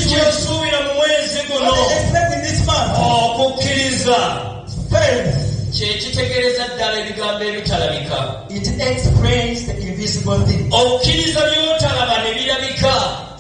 kyosuubira mu mwezi guno okukkiriza kyekitegeereza ddala ebigambo ebitalabika. It explains the invisible thing. Okkiriza by'otalaba ne birabika.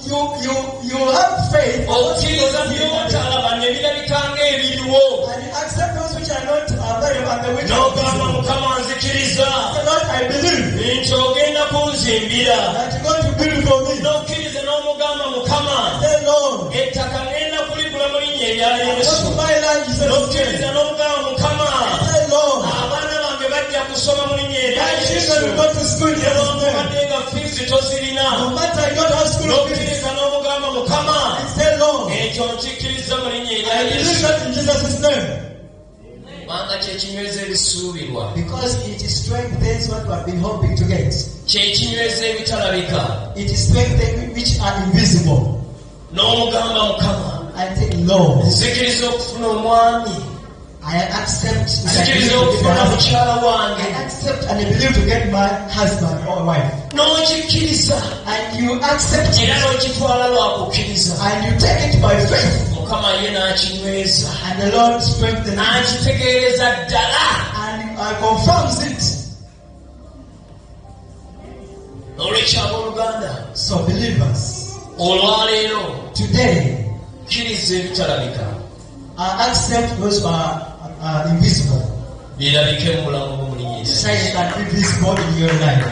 You have faith. Okkiriza by'otalaba ne birabika ng'ebiriwo. And you accept those which are not available and the which are n'ogamba Mukama nzikiriza Lord, I believe nti ogenda kunzimbira. that you're going to build for me. N'okkiriza n'omugamba Mukama Say, Lord, ettaka ngenda kuligula mu linnya erya Yesu. to my land, Jesus. N'okkiriza n'omugamba Mukama Say, Lord, abaana bange bajja kusoma mu linnya erya my Yesu. children will go to school. Newankubadde nga fiizi tozirina. No matter I don't have school fees. N'okkiriza n'omugamba Mukama Say, Lord, ekyo nkikkiriza mu linnya erya I believe Yesu. that in Jesus' name. Kubanga kyekinyweza ebisuubirwa. Because it strengthens what we have been hoping to get. Kyekinyweza ebitalabika. It strengthens which are invisible. N'omugamba Mukama I think, Lord, nzikiriza okufuna omwami. I accept and I Nzikiriza believe to get my okufuna husband. mukyala I wange. accept and I believe to get my husband or wife. N'okikkiriza And you accept era it n'okitwala lwakukkiriza. and you take it by faith. Mukama ye n'akinyweza. And the Lord strengthens it N'akitegeereza ddala. and confirms it. Olwekyo abooluganda, So believers, olwaleero today, kkiriza ebitalabika accept those who are invisible. birabike mu bulamu bwo mu linnya Yesu. Say that invisible in your life.